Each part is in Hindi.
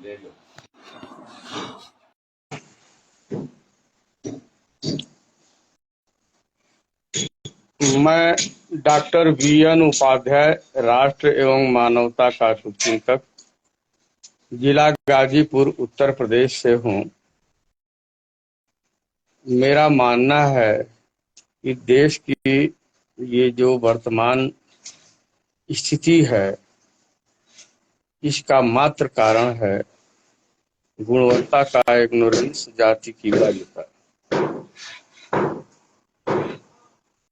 ले लो। मैं डॉक्टर वी.एन. उपाध्याय, राष्ट्र एवं मानवता का शुभचिंतक, जिला गाजीपुर, उत्तर प्रदेश से हूँ। मेरा मानना है कि देश की ये जो वर्तमान स्थिति है, इसका मात्र कारण है गुणवत्ता का इग्नोरेंस, जाति की वैधता।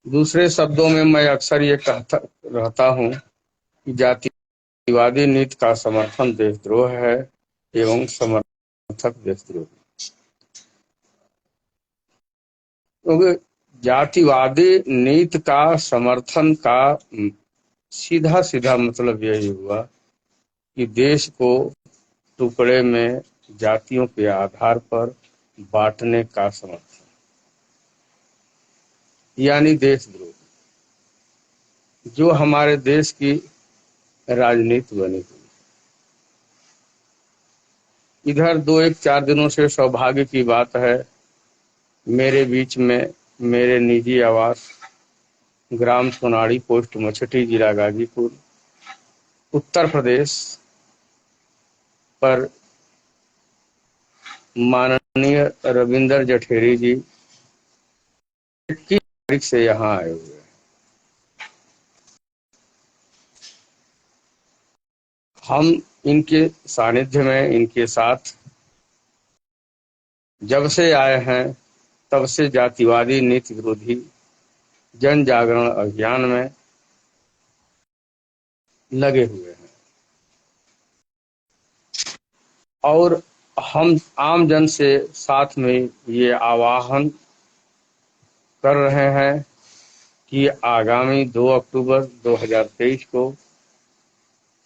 दूसरे शब्दों में मैं अक्सर ये कहता रहता हूँ कि जातिवादी नीति का समर्थन देशद्रोह है एवं समर्थक देशद्रोह। क्योंकि जातिवादी नीति का समर्थन का सीधा सीधा मतलब यही हुआ कि देश को टुकड़े में जातियों के आधार पर बांटने का समर्थन, यानी देशद्रोह, जो हमारे देश की राजनीति बनी हुई। इधर 2-4 दिनों से सौभाग्य की बात है, मेरे बीच में मेरे निजी आवास ग्राम सोनाड़ी, पोस्ट मछटी, जिला गाजीपुर, उत्तर प्रदेश पर माननीय रविंदर जठेरी जी 21 तारीख से यहाँ आए हुए हैं। हम इनके सानिध्य में, इनके साथ जब से आए हैं तब से जातिवादी नीति विरोधी जन जागरण अभियान में लगे हुए हैं और हम आम जन से साथ में ये आह्वान कर रहे हैं कि आगामी 2 अक्टूबर 2023 को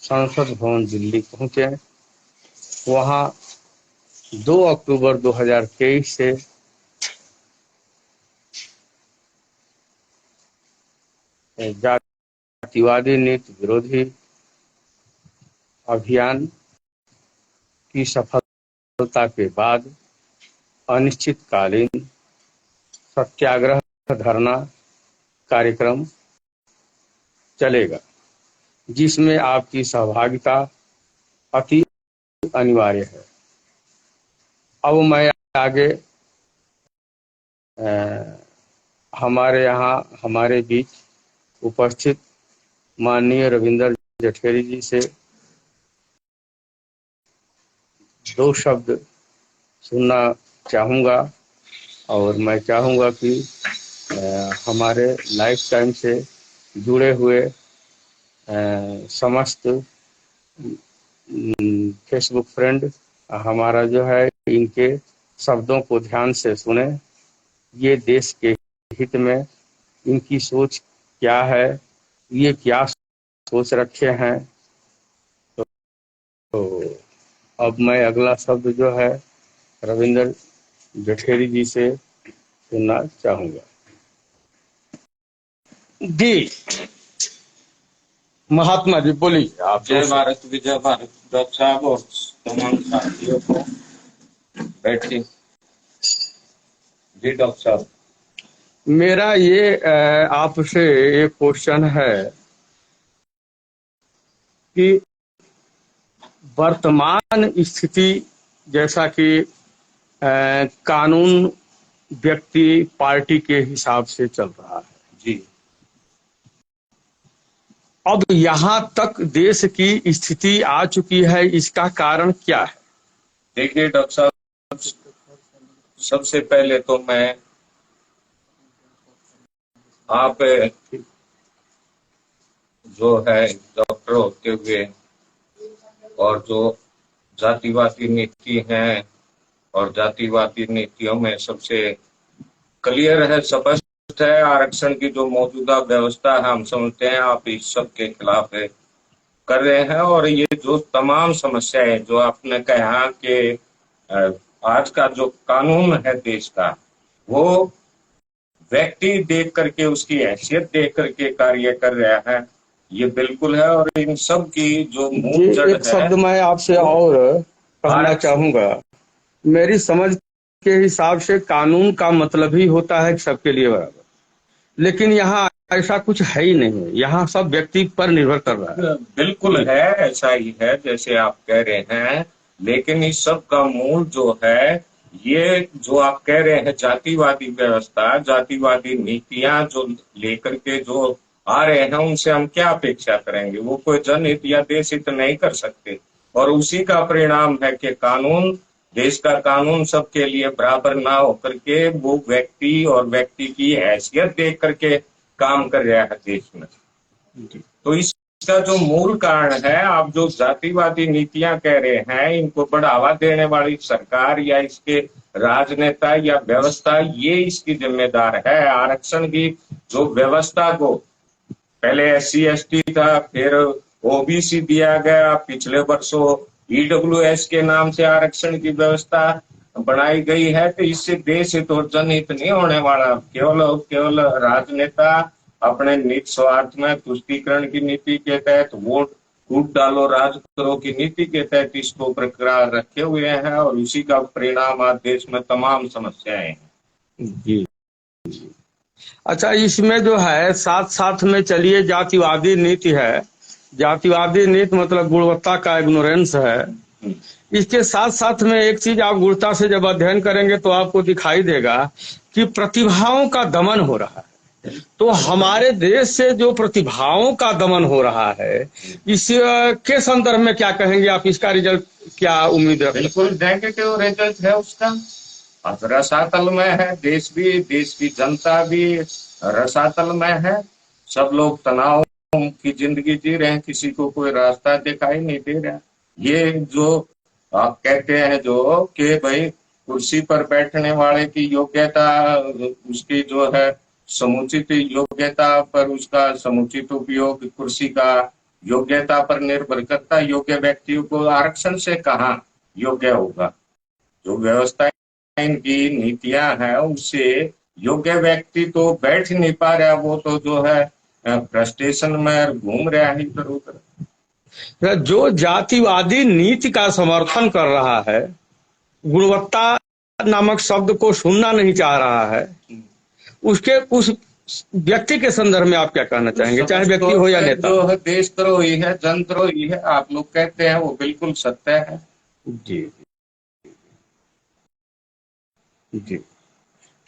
संसद भवन दिल्ली पहुंचे। वहां 2 अक्टूबर 2023 से जातिवादी नीति विरोधी अभियान की सफलता के बाद अनिश्चितकालीन सत्याग्रह धरना कार्यक्रम चलेगा, जिसमें आपकी सहभागिता अति अनिवार्य है। अब मैं आगे हमारे यहाँ हमारे बीच उपस्थित माननीय रविंदर जठेरी जी से 2 शब्द सुनना चाहूँगा और मैं चाहूँगा कि हमारे लाइफ टाइम से जुड़े हुए समस्त फेसबुक फ्रेंड हमारा जो है, इनके शब्दों को ध्यान से सुने। ये देश के हित में इनकी सोच क्या है, ये क्या सोच रखे हैं। तो अब मैं अगला शब्द जो है रविंदर जठेरी जी से सुनना चाहूँगा। जी महात्मा जी बोलिए आप। जय भारत, विजय भारत। डॉक्टर साहब और तमाम साथियों को बैठिए। जी डॉक्टर साहब, मेरा ये आपसे एक क्वेश्चन है कि वर्तमान स्थिति जैसा कि कानून व्यक्ति पार्टी के हिसाब से चल रहा है जी, अब यहाँ तक देश की स्थिति आ चुकी है, इसका कारण क्या है? देखिए डॉक्टर साहब, सबसे पहले तो मैं आप जो है डॉक्टर होते हुए और जो जातिवादी नीति है और जातिवादी नीतियों में सबसे क्लियर है, स्पष्ट है, आरक्षण की जो मौजूदा व्यवस्था है, हम समझते हैं आप इस सब के खिलाफ है कर रहे हैं। और ये जो तमाम समस्याएं जो आपने कहा कि आज का जो कानून है देश का, वो व्यक्ति देख करके, उसकी हैसियत देख करके कार्य कर रहा है, ये बिल्कुल है। और इन सब की जो मूल जड़ एक शब्द मैं आपसे और कहना चाहूंगा, मेरी समझ के हिसाब से कानून का मतलब ही होता है कि सबके लिए बराबर, लेकिन यहाँ ऐसा कुछ है ही नहीं। यहाँ सब व्यक्ति पर निर्भर कर रहा है। बिल्कुल है, ऐसा ही है जैसे आप कह रहे हैं, लेकिन इस सब का मूल जो है, ये जो आप कह रहे हैं जातिवादी व्यवस्था, जातिवादी नीतियां जो लेकर के जो आ रहे हैं, उनसे हम क्या अपेक्षा करेंगे? वो कोई जनहित या देश हित नहीं कर सकते। और उसी का परिणाम है कि कानून, देश का कानून सबके लिए बराबर ना होकर के वो व्यक्ति और व्यक्ति की हैसियत देख करके काम कर रहा है देश में। तो इसका जो मूल कारण है, आप जो जातिवादी नीतियां कह रहे हैं, इनको बढ़ावा देने वाली सरकार या इसके राजनेता या व्यवस्था, ये इसकी जिम्मेदार है। आरक्षण की जो व्यवस्था को, पहले SC/ST था, फिर OBC दिया गया, पिछले वर्षों EWS के नाम से आरक्षण की व्यवस्था बनाई गई है। तो इससे देश हित और जनहित नहीं होने वाला। केवल राजनेता अपने निज स्वार्थ में तुष्टीकरण की नीति के तहत, वोट कूट डालो राज करो की नीति के तहत इसको बरकरार रखे हुए हैं, और उसी का परिणाम आज देश में तमाम समस्याएं हैं। जी। अच्छा, इसमें जो है साथ साथ में चलिए जातिवादी नीति है। जातिवादी नीति मतलब गुणवत्ता का इग्नोरेंस है। इसके साथ साथ में एक चीज आप गुणवत्ता से जब अध्ययन करेंगे तो आपको दिखाई देगा कि प्रतिभाओं का दमन हो रहा है। तो हमारे देश से जो प्रतिभाओं का दमन हो रहा है, इस के संदर्भ में क्या कहेंगे आप? इसका रिजल्ट क्या उम्मीद है? बिल्कुल नेगेटिव रिजल्ट है उसका। अब रसातल में है देश भी, देश की जनता भी रसातल में है। सब लोग तनाव की जिंदगी जी रहे हैं, किसी को कोई रास्ता दिखाई नहीं दे रहा। ये जो आप कहते हैं जो कि भाई कुर्सी पर बैठने वाले की योग्यता, उसकी जो है समुचित योग्यता पर उसका समुचित उपयोग, कुर्सी का योग्यता पर निर्भर करता। योग्य व्यक्तियों को आरक्षण से कहाँ योग्य होगा? जो व्यवस्था इनकी नीतियां हैं, उससे योग्य व्यक्ति तो बैठ नहीं पा रहा, वो तो जो है फ्रस्ट्रेशन में घूम रहा है इधर उधर। जो जातिवादी नीति का समर्थन कर रहा है, गुणवत्ता नामक शब्द को सुनना नहीं चाह रहा है, उसके उस व्यक्ति के संदर्भ में आप क्या कहना चाहेंगे, चाहे व्यक्ति हो या नेता? जो है देशद्रोही है, जनद्रोही है, आप लोग कहते हैं, वो बिल्कुल सत्य है। जी जी।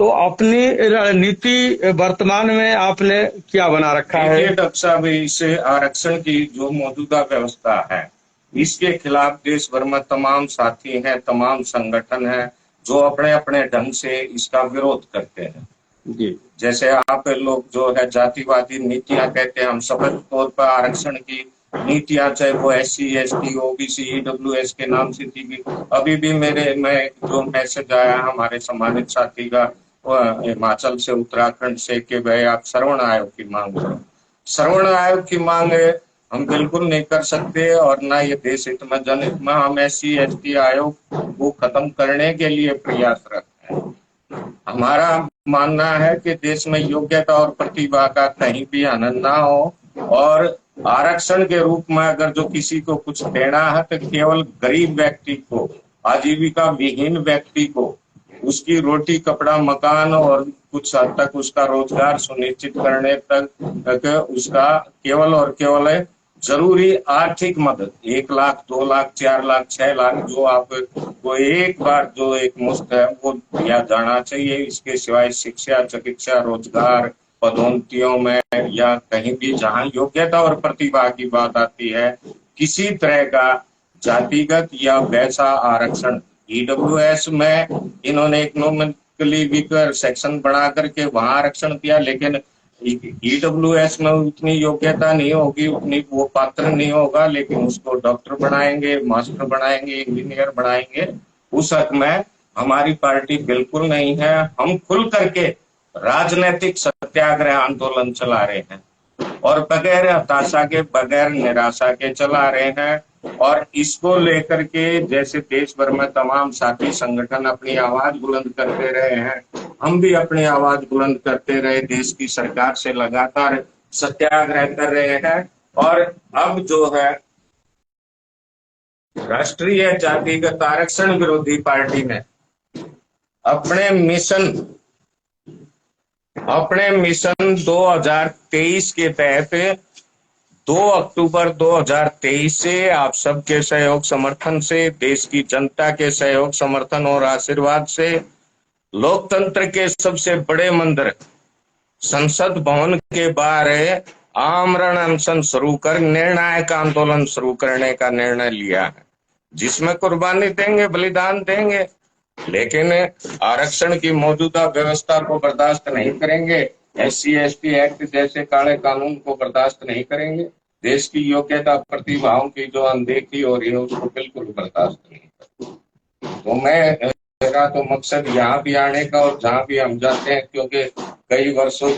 तो अपनी रणनीति वर्तमान में आपने क्या बना रखा है? डॉक्टर साहब, इस आरक्षण की जो मौजूदा व्यवस्था है, इसके खिलाफ देश भर में तमाम साथी हैं, तमाम संगठन हैं जो अपने अपने ढंग से इसका विरोध करते हैं। जी। जैसे आप लोग जो है जातिवादी नीतियां कहते हैं, हम स्पष्ट तौर पर आरक्षण की नीतियां, चाहे वो SC/ST OBC EWS के नाम से थी, अभी भी मेरे में जो मैसेज आया हमारे सम्मानित साथी का हिमाचल से, उत्तराखंड से, कि भाई आप श्रवण आयोग की मांग करो। श्रवण आयोग की मांग हम बिल्कुल नहीं कर सकते, और ना ये देश हित में जनहित में। हम SC/ST आयोग को खत्म करने के लिए प्रयासरत हैं। हमारा मानना है कि देश में योग्यता और प्रतिभा का कहीं भी हनन ना हो, और आरक्षण के रूप में अगर जो किसी को कुछ देना है तो केवल गरीब व्यक्ति को, आजीविका विहीन व्यक्ति को, उसकी रोटी कपड़ा मकान और कुछ हद तक उसका रोजगार सुनिश्चित करने तक उसका केवल और केवल जरूरी आर्थिक मदद 1 लाख 2 लाख 4 लाख 6 लाख जो आपको एक बार जो एक मुफ्त है वो दिया जाना चाहिए। इसके सिवाय शिक्षा, चिकित्सा, रोजगार, पदोन्नतियों में या कहीं भी जहां योग्यता और प्रतिभा की बात आती है, किसी तरह का जातिगत या वैसा आरक्षण EWS में इन्होंने इकोनॉमिकली वीकर सेक्शन बना करके वहां आरक्षण दिया, लेकिन EWS में उतनी योग्यता नहीं होगी, उतनी वो पात्र नहीं होगा, लेकिन उसको डॉक्टर बनाएंगे, मास्टर बनाएंगे, इंजीनियर बनाएंगे। उस हक में हमारी पार्टी बिल्कुल नहीं है। हम खुल करके राजनीतिक सत्याग्रह आंदोलन चला रहे हैं, और बगैर हताशा के, बगैर निराशा के चला रहे हैं। और इसको लेकर के जैसे देश भर में तमाम साथी संगठन अपनी आवाज बुलंद करते रहे हैं, हम भी अपनी आवाज बुलंद करते रहे, देश की सरकार से लगातार सत्याग्रह कर रहे हैं। और अब जो है राष्ट्रीय जातिगत आरक्षण विरोधी पार्टी ने अपने मिशन 2023 के तहत 2 अक्टूबर 2023 से आप सबके सहयोग समर्थन से, देश की जनता के सहयोग समर्थन और आशीर्वाद से लोकतंत्र के सबसे बड़े मंदिर संसद भवन के बाहर आमरण अनशन शुरू कर निर्णायक आंदोलन शुरू करने का निर्णय लिया है, जिसमें कुर्बानी देंगे, बलिदान देंगे, लेकिन आरक्षण की मौजूदा व्यवस्था को बर्दाश्त नहीं करेंगे। SC/ST एक्ट जैसे काले कानून को बर्दाश्त नहीं करेंगे। देश की योग्यता प्रतिभाओं की जो अनदेखी हो रही है उसको बिल्कुल बर्दाश्त नहीं करेंगे। तो मेरा तो मकसद यहाँ भी आने का और जहाँ भी हम जाते हैं, क्योंकि कई वर्षों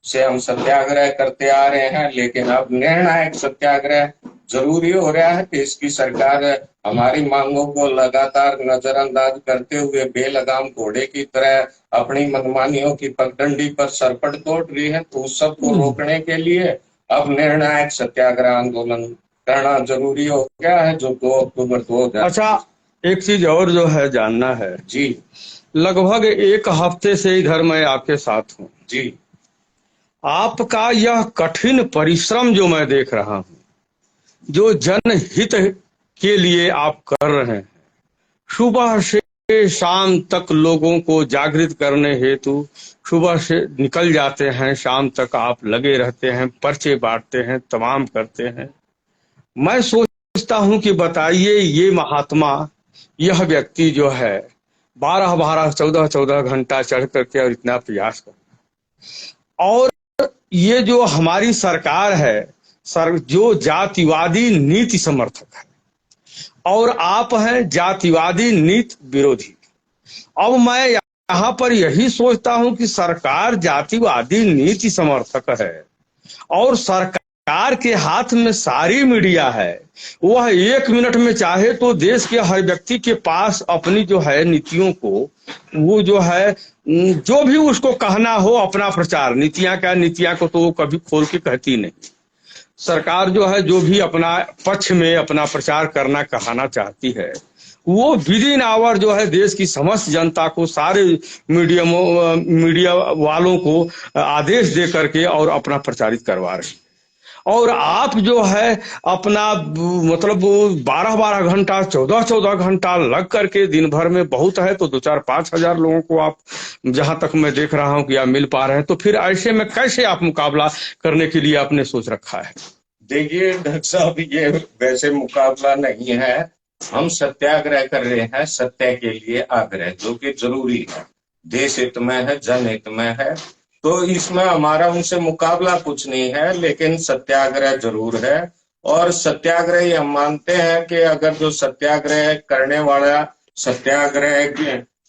से हम सत्याग्रह करते आ रहे हैं, लेकिन अब निर्णायक सत्याग्रह जरूरी हो रहा है कि इसकी सरकार हमारी मांगों को लगातार नजरअंदाज करते हुए बेलगाम घोड़े की तरह अपनी मनमानियों की पगडंडी पर सरपट तोड़ रही है। तो उस सब को रोकने के लिए अब निर्णायक सत्याग्रह आंदोलन करना जरूरी हो गया है, जो 2 अक्टूबर 2000। अच्छा, एक चीज और जो है जानना है जी। लगभग 1 हफ्ते से इधर मैं आपके साथ हूँ जी। आपका यह कठिन परिश्रम जो मैं देख रहा हूँ, जो जनहित के लिए आप कर रहे हैं, सुबह से शाम तक लोगों को जागृत करने हेतु सुबह से निकल जाते हैं, शाम तक आप लगे रहते हैं, पर्चे बांटते हैं, तमाम करते हैं। मैं सोचता हूं कि बताइए ये महात्मा, यह व्यक्ति जो है 12-12, 14-14 घंटा चढ़ करके और इतना प्रयास कर, और ये जो हमारी सरकार है जो जातिवादी नीति समर्थक है, और आप हैं जातिवादी नीति विरोधी। अब मैं यहाँ पर यही सोचता हूं कि सरकार जातिवादी नीति समर्थक है और सरकार के हाथ में सारी मीडिया है, वह 1 मिनट में चाहे तो देश के हर व्यक्ति के पास अपनी जो है नीतियों को, वो जो है जो भी उसको कहना हो अपना प्रचार, नीतियां को तो वो कभी खोल के कहती नहीं। सरकार जो है जो भी अपना पक्ष में अपना प्रचार करना कहना चाहती है, वो विद इन आवर जो है देश की समस्त जनता को, सारे मीडिया वालों को आदेश दे करके और अपना प्रचारित करवा रही है। और आप जो है अपना मतलब 12-12 घंटा 14-14 घंटा लग करके दिन भर में बहुत है तो 2-4-5 हजार लोगों को आप, जहां तक मैं देख रहा हूं कि आप मिल पा रहे हैं, तो फिर ऐसे में कैसे आप मुकाबला करने के लिए आपने सोच रखा है? देखिए डॉक्टर साहब, ये वैसे मुकाबला नहीं है, हम सत्याग्रह कर रहे हैं सत्य के लिए आग्रह, जो कि जरूरी है, देश हित में है, जनहित में है। तो इसमें हमारा उनसे मुकाबला कुछ नहीं है, लेकिन सत्याग्रह जरूर है। और सत्याग्रह हम मानते हैं कि अगर जो सत्याग्रह करने वाला सत्याग्रह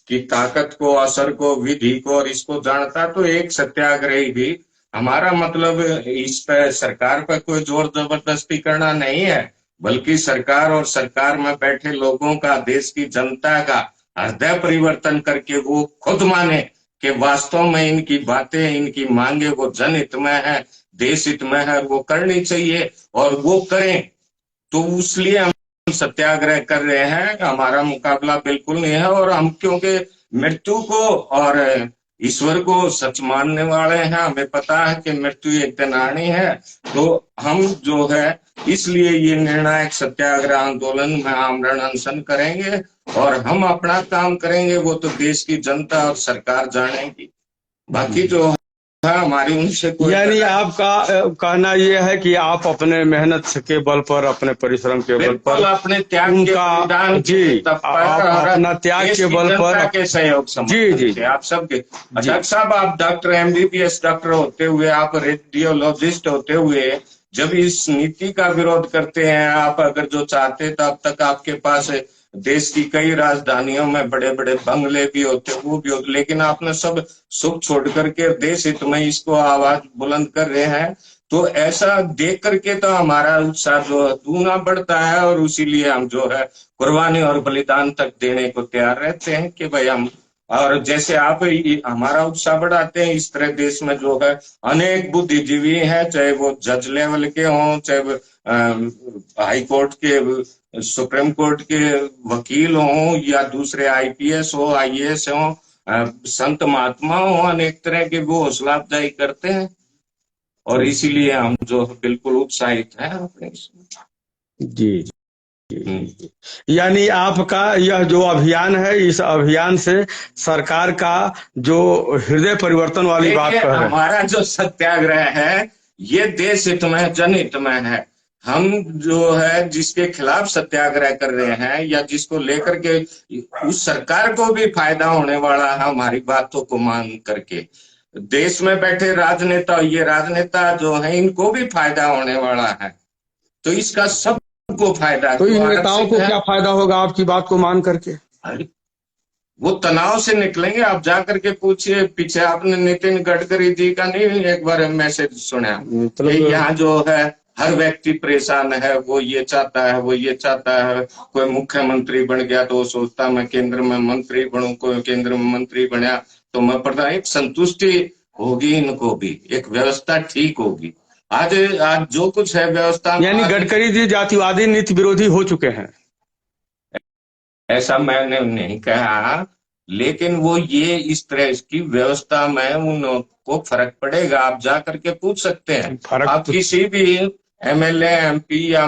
की ताकत को, असर को, विधि को और इसको जानता, तो एक सत्याग्रही भी, हमारा मतलब इस पर सरकार पर कोई जोर जबरदस्ती करना नहीं है, बल्कि सरकार और सरकार में बैठे लोगों का, देश की जनता का हृदय परिवर्तन करके वो खुद माने कि वास्तव में इनकी बातें, इनकी मांगे वो जनहित में है, देश हित में है, वो करनी चाहिए और वो करें। तो इसलिए हम सत्याग्रह कर रहे हैं, हमारा मुकाबला बिल्कुल नहीं है। और हम क्योंकि मृत्यु को और ईश्वर को सच मानने वाले हैं, हमें पता है कि मृत्यु एक दिन आनी है, तो हम जो है इसलिए ये निर्णायक सत्याग्रह आंदोलन में आमरण अनशन करेंगे और हम अपना काम करेंगे, वो तो देश की जनता और सरकार जानेगी। बाकी जो है हमारी उनसे कोई, यानी आपका कहना यह है कि आप अपने मेहनत के बल पर, अपने परिश्रम के बल पर, अपने त्याग उनका जी अपना त्याग के बल पर के सहयोग जी आप सबके। डॉक्टर साहब, आप डॉक्टर MBBS डॉक्टर होते हुए, आप रेडियोलॉजिस्ट होते हुए जब इस नीति का विरोध करते हैं, आप अगर जो चाहते तो अब तक आपके पास देश की कई राजधानियों में बड़े बड़े बंगले भी होते, वो भी होते, लेकिन आपने सब सुख छोड़ करके देश हित में इसको आवाज बुलंद कर रहे हैं। तो ऐसा देख करके तो हमारा उत्साह जो है दूना बढ़ता है और इसीलिए हम जो है कुर्बानी और बलिदान तक देने को तैयार रहते हैं कि भाई हम और जैसे आप हमारा उत्साह बढ़ाते हैं, इस तरह देश में जो है अनेक बुद्धिजीवी हैं, चाहे वो जज लेवल के हों, चाहे वो हाई कोर्ट के, सुप्रीम कोर्ट के वकील हों, या दूसरे आईपीएस हो, आईएएस हो, संत महात्मा हो, अनेक तरह के वो हौसला अफजाई करते हैं। और इसीलिए हम जो बिल्कुल उत्साहित हैं अपने इसमें। जी जी। यानी आपका यह जो अभियान है, इस अभियान से सरकार का जो हृदय परिवर्तन वाली बात देखिए, कह रहे हैं। हमारा जो सत्याग्रह है ये देश हित में, जनहित में है। हम जो है जिसके खिलाफ सत्याग्रह कर रहे हैं या जिसको लेकर के उस सरकार को भी फायदा होने वाला है हमारी बातों को मान करके। देश में बैठे राजनेता, ये राजनेता जो है इनको भी फायदा होने वाला है, तो इसका सबको फायदा। तो इन नेताओं को क्या फायदा होगा आपकी बात को मान करके? वो तनाव से निकलेंगे। आप जाकर के पूछिए, पीछे आपने नितिन गडकरी जी का नहीं एक बार मैसेज सुना? मतलब यहाँ जो है हर व्यक्ति परेशान है, वो ये चाहता है, वो ये चाहता है। कोई मुख्यमंत्री बन गया तो वो सोचता मैं केंद्र में मंत्री बनूं, कोई केंद्र में मंत्री बना तो मैं प्रधान। एक संतुष्टि होगी, इनको भी एक व्यवस्था ठीक होगी। आज जो कुछ है व्यवस्था, यानी गडकरी जी जातिवादी नीति विरोधी हो चुके हैं, ऐसा मैंने नहीं कहा, लेकिन वो ये इस तरह की व्यवस्था में उनको फर्क पड़ेगा। आप जा करके पूछ सकते हैं। आप किसी भी एमएलए, एमपी या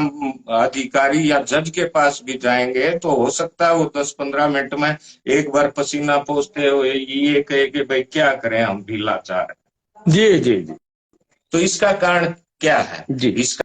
अधिकारी या जज के पास भी जाएंगे तो हो सकता है वो 10-15 मिनट में एक बार पसीना पोंछते हुए ये कहे कि भाई क्या करें, हम भी लाचार हैं। जी जी जी। तो इसका कारण क्या है? जी। इसका